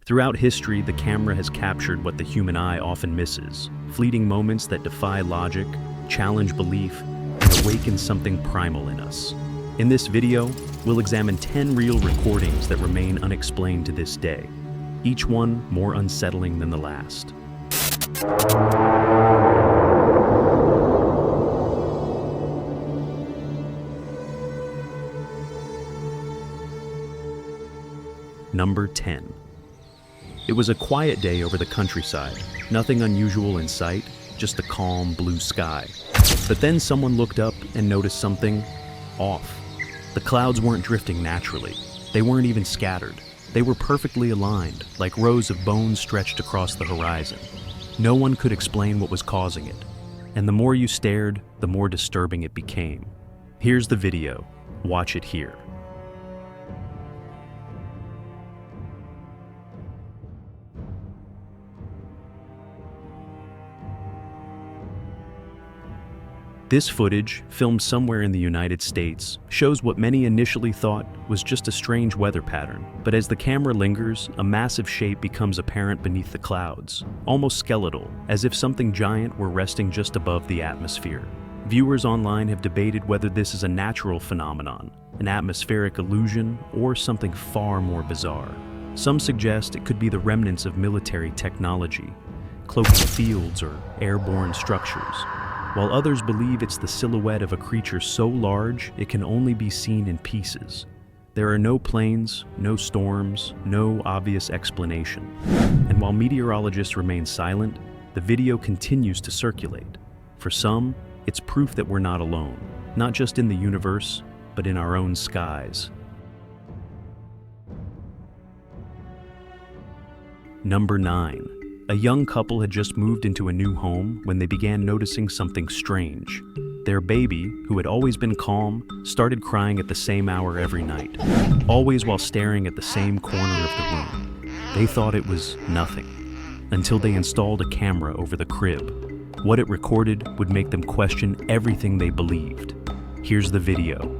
Throughout history, the camera has captured what the human eye often misses, fleeting moments that defy logic, challenge belief, and awaken something primal in us. In this video, we'll examine 10 real recordings that remain unexplained to this day, each one more unsettling than the last. Number 10. It was a quiet day over the countryside. Nothing unusual in sight, just a calm blue sky. But then someone looked up and noticed something off. The clouds weren't drifting naturally. They weren't even scattered. They were perfectly aligned, like rows of bones stretched across the horizon. No one could explain what was causing it. And the more you stared, the more disturbing it became. Here's the video. Watch it here. This footage, filmed somewhere in the United States, shows what many initially thought was just a strange weather pattern. But as the camera lingers, a massive shape becomes apparent beneath the clouds, almost skeletal, as if something giant were resting just above the atmosphere. Viewers online have debated whether this is a natural phenomenon, an atmospheric illusion, or something far more bizarre. Some suggest it could be the remnants of military technology, cloaked fields or airborne structures, while others believe it's the silhouette of a creature so large it can only be seen in pieces. There are no planes, no storms, no obvious explanation. And while meteorologists remain silent, the video continues to circulate. For some, it's proof that we're not alone, not just in the universe, but in our own skies. Number 9. A young couple had just moved into a new home when they began noticing something strange. Their baby, who had always been calm, started crying at the same hour every night, always while staring at the same corner of the room. They thought it was nothing, until they installed a camera over the crib. What it recorded would make them question everything they believed. Here's the video.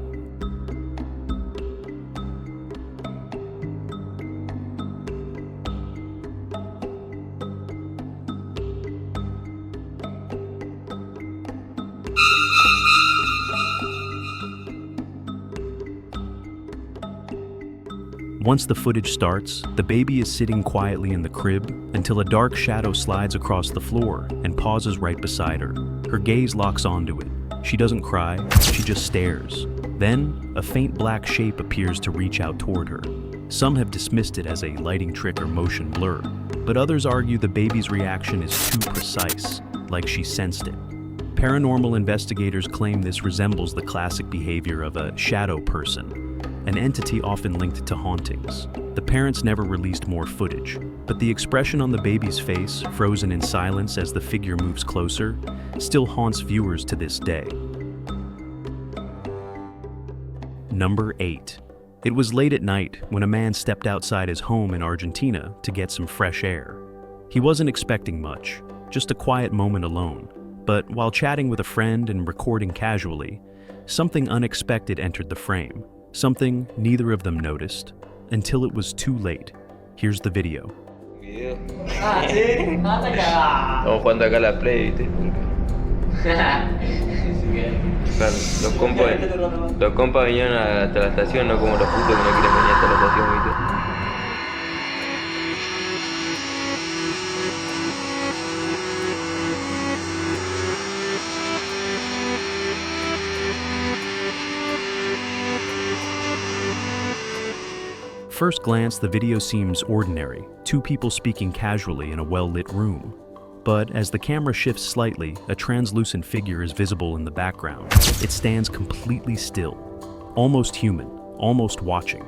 Once the footage starts, the baby is sitting quietly in the crib until a dark shadow slides across the floor and pauses right beside her. Her gaze locks onto it. She doesn't cry, she just stares. Then, a faint black shape appears to reach out toward her. Some have dismissed it as a lighting trick or motion blur, but others argue the baby's reaction is too precise, like she sensed it. Paranormal investigators claim this resembles the classic behavior of a shadow person, an entity often linked to hauntings. The parents never released more footage, but the expression on the baby's face, frozen in silence as the figure moves closer, still haunts viewers to this day. Number 8. It was late at night when a man stepped outside his home in Argentina to get some fresh air. He wasn't expecting much, just a quiet moment alone. But while chatting with a friend and recording casually, something unexpected entered the frame. Something neither of them noticed, until it was too late. Here's the video. Estamos jugando acá a la Play, ¿viste? Claro, los compas vinieron hasta la estación, no como los putos que no quieren venir hasta la estación, ¿viste? First glance, the video seems ordinary, two people speaking casually in a well-lit room. But as the camera shifts slightly, a translucent figure is visible in the background. It stands completely still, almost human, almost watching.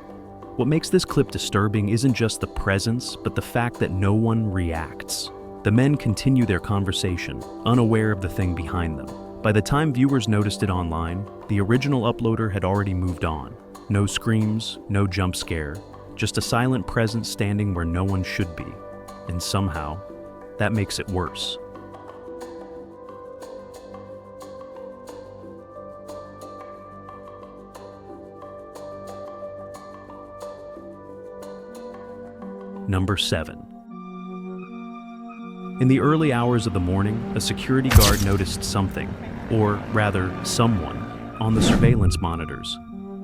What makes this clip disturbing isn't just the presence, but the fact that no one reacts. The men continue their conversation, unaware of the thing behind them. By the time viewers noticed it online, the original uploader had already moved on. No screams, no jump scare, just a silent presence standing where no one should be. And somehow, that makes it worse. Number 7. In the early hours of the morning, a security guard noticed something, or rather, someone, on the surveillance monitors.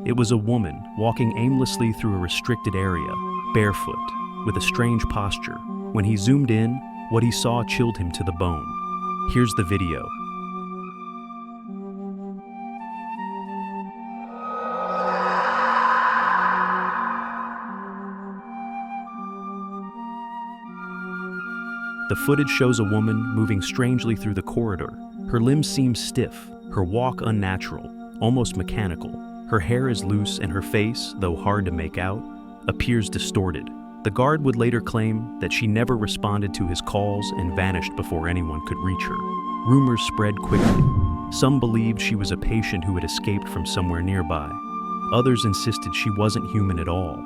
It was a woman walking aimlessly through a restricted area, barefoot, with a strange posture. When he zoomed in, what he saw chilled him to the bone. Here's the video. The footage shows a woman moving strangely through the corridor. Her limbs seem stiff, her walk unnatural, almost mechanical. Her hair is loose and her face, though hard to make out, appears distorted. The guard would later claim that she never responded to his calls and vanished before anyone could reach her. Rumors spread quickly. Some believed she was a patient who had escaped from somewhere nearby. Others insisted she wasn't human at all.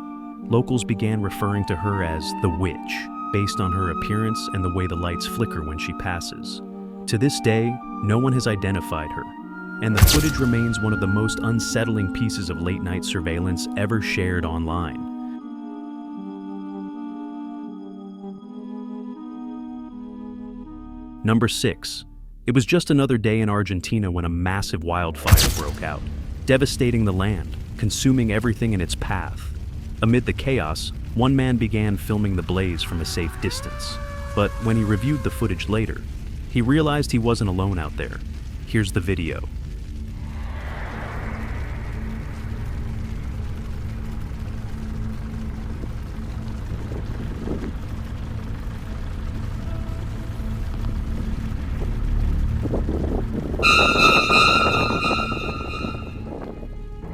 Locals began referring to her as the witch, based on her appearance and the way the lights flicker when she passes. To this day, no one has identified her, and the footage remains one of the most unsettling pieces of late-night surveillance ever shared online. Number 6. It was just another day in Argentina when a massive wildfire broke out, devastating the land, consuming everything in its path. Amid the chaos, one man began filming the blaze from a safe distance. But when he reviewed the footage later, he realized he wasn't alone out there. Here's the video.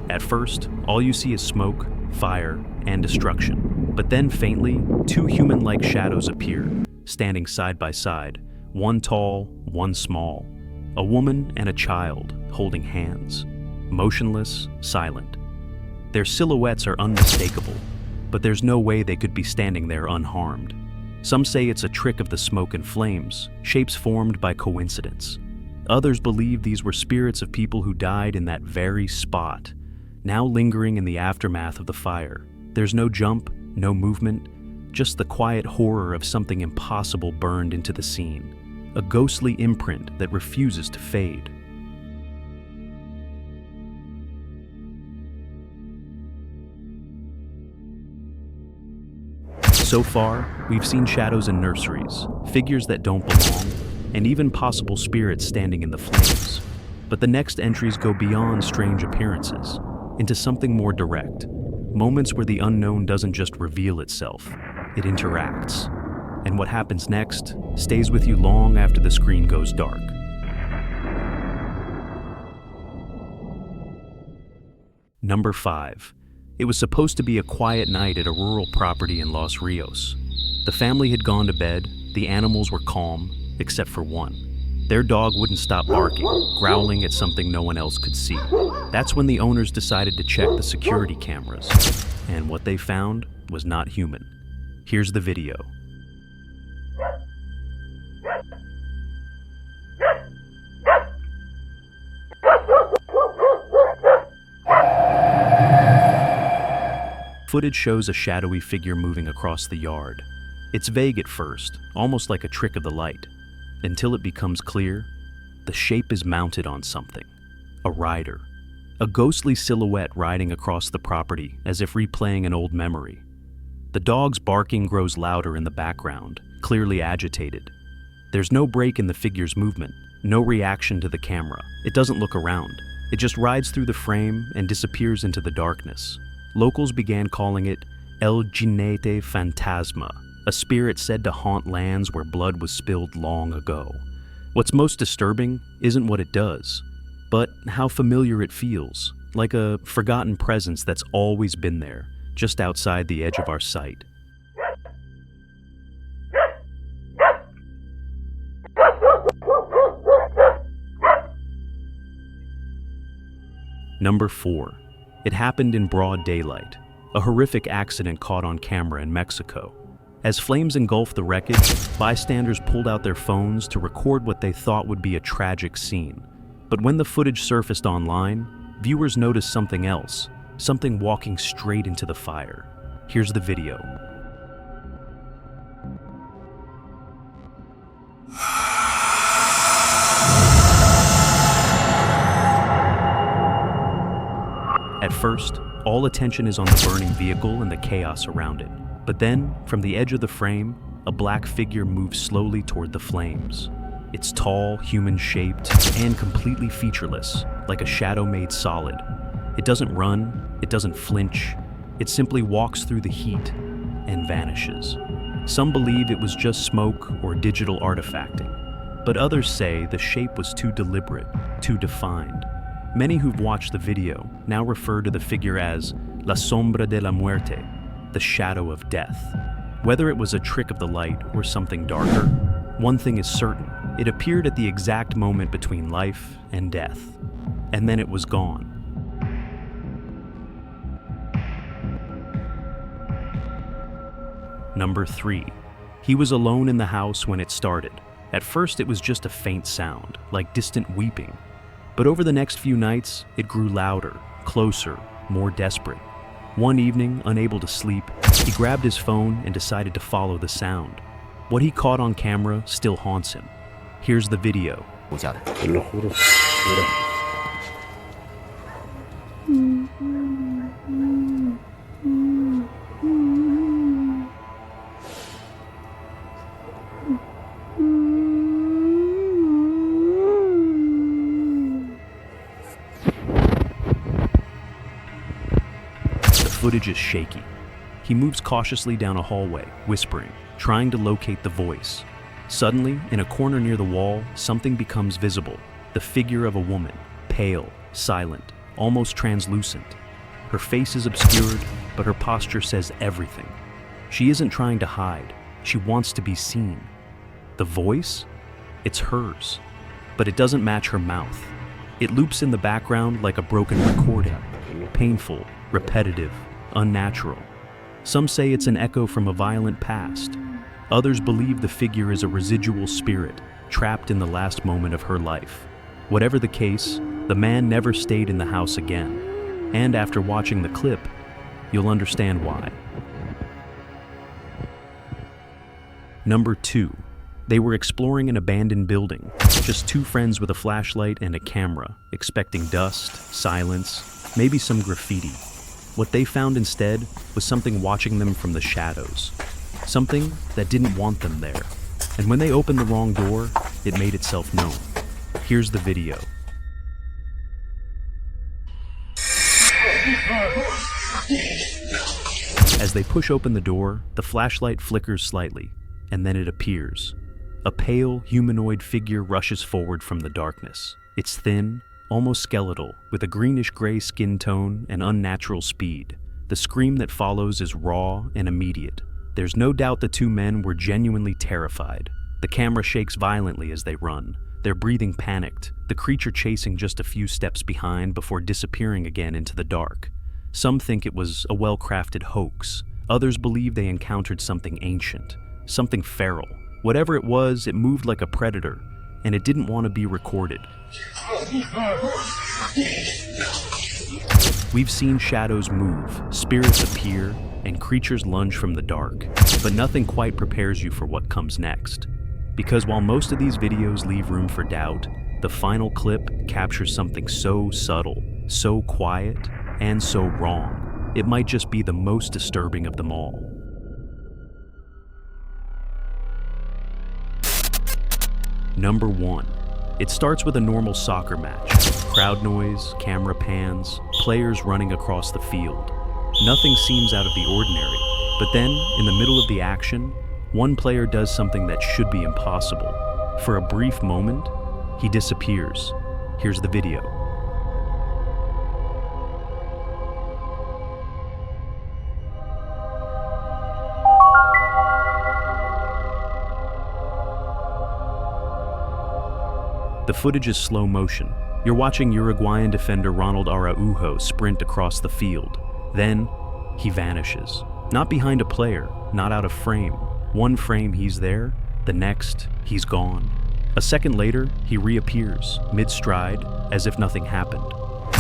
At first, all you see is smoke, fire, and destruction. But then faintly, two human-like shadows appear, standing side by side, one tall, one small. A woman and a child holding hands, motionless, silent. Their silhouettes are unmistakable, but there's no way they could be standing there unharmed. Some say it's a trick of the smoke and flames, shapes formed by coincidence. Others believe these were spirits of people who died in that very spot, now lingering in the aftermath of the fire. There's no jump, no movement, just the quiet horror of something impossible burned into the scene, a ghostly imprint that refuses to fade. So far, we've seen shadows in nurseries, figures that don't belong, and even possible spirits standing in the flames. But the next entries go beyond strange appearances, into something more direct. Moments where the unknown doesn't just reveal itself, it interacts. And what happens next stays with you long after the screen goes dark. Number 5. It was supposed to be a quiet night at a rural property in Los Rios. The family had gone to bed, the animals were calm, except for one. Their dog wouldn't stop barking, growling at something no one else could see. That's when the owners decided to check the security cameras, and what they found was not human. Here's the video. Footage shows a shadowy figure moving across the yard. It's vague at first, almost like a trick of the light. Until it becomes clear, the shape is mounted on something. A rider. A ghostly silhouette riding across the property as if replaying an old memory. The dog's barking grows louder in the background, clearly agitated. There's no break in the figure's movement, no reaction to the camera. It doesn't look around. It just rides through the frame and disappears into the darkness. Locals began calling it El Jinete Fantasma, a spirit said to haunt lands where blood was spilled long ago. What's most disturbing isn't what it does, but how familiar it feels, like a forgotten presence that's always been there, just outside the edge of our sight. Number 4. It happened in broad daylight, a horrific accident caught on camera in Mexico. As flames engulfed the wreckage, bystanders pulled out their phones to record what they thought would be a tragic scene. But when the footage surfaced online, viewers noticed something else, something walking straight into the fire. Here's the video. first, all attention is on the burning vehicle and the chaos around it. But then, from the edge of the frame, a black figure moves slowly toward the flames. It's tall, human-shaped, and completely featureless, like a shadow made solid. It doesn't run, it doesn't flinch, it simply walks through the heat and vanishes. Some believe it was just smoke or digital artifacting, but others say the shape was too deliberate, too defined. Many who've watched the video now refer to the figure as La Sombra de la Muerte, the shadow of death. Whether it was a trick of the light or something darker, one thing is certain: it appeared at the exact moment between life and death, and then it was gone. Number 3. He was alone in the house when it started. At first it was just a faint sound, like distant weeping. But over the next few nights, it grew louder, closer, more desperate. One evening, unable to sleep, he grabbed his phone and decided to follow the sound. What he caught on camera still haunts him. Here's the video. Te lo juro. Mira. The footage is shaky. He moves cautiously down a hallway, whispering, trying to locate the voice. Suddenly, in a corner near the wall, something becomes visible. The figure of a woman, pale, silent, almost translucent. Her face is obscured, but her posture says everything. She isn't trying to hide. She wants to be seen. The voice? It's hers. But it doesn't match her mouth. It loops in the background like a broken recording. Painful, repetitive, unnatural. Some say it's an echo from a violent past. Others believe the figure is a residual spirit, trapped in the last moment of her life. Whatever the case, the man never stayed in the house again. And after watching the clip, you'll understand why. Number 2. They were exploring an abandoned building, just two friends with a flashlight and a camera, expecting dust, silence, maybe some graffiti. What they found instead was something watching them from the shadows. Something that didn't want them there. And when they opened the wrong door, it made itself known. Here's the video. As they push open the door, the flashlight flickers slightly, and then it appears. A pale, humanoid figure rushes forward from the darkness. It's thin, almost skeletal, with a greenish-gray skin tone and unnatural speed. The scream that follows is raw and immediate. There's no doubt the two men were genuinely terrified. The camera shakes violently as they run, their breathing panicked, the creature chasing just a few steps behind before disappearing again into the dark. Some think it was a well-crafted hoax. Others believe they encountered something ancient, something feral. Whatever it was, it moved like a predator, and it didn't want to be recorded. We've seen shadows move, spirits appear, and creatures lunge from the dark, but nothing quite prepares you for what comes next. Because while most of these videos leave room for doubt, the final clip captures something so subtle, so quiet, and so wrong, it might just be the most disturbing of them all. Number 1. It starts with a normal soccer match. Crowd noise, camera pans, players running across the field. Nothing seems out of the ordinary, but then, in the middle of the action, one player does something that should be impossible. For a brief moment, he disappears. Here's the video. The footage is slow motion. You're watching Uruguayan defender Ronald Araujo sprint across the field. Then, he vanishes. Not behind a player, not out of frame. One frame he's there, the next, he's gone. A second later, he reappears, mid-stride, as if nothing happened.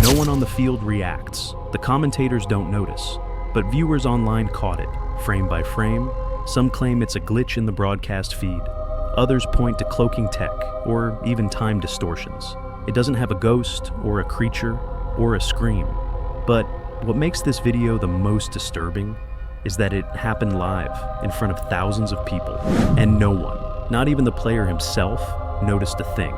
No one on the field reacts. The commentators don't notice, but viewers online caught it, frame by frame. Some claim it's a glitch in the broadcast feed. Others point to cloaking tech, or even time distortions. It doesn't have a ghost, or a creature, or a scream. But What makes this video the most disturbing is that it happened live in front of thousands of people, and no one, not even the player himself, noticed a thing.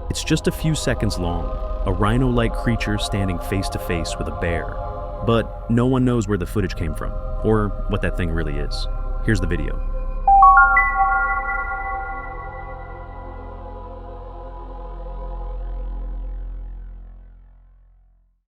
It's just a few seconds long, a rhino-like creature standing face to face with a bear. But no one knows where the footage came from, or what that thing really is. Here's the video.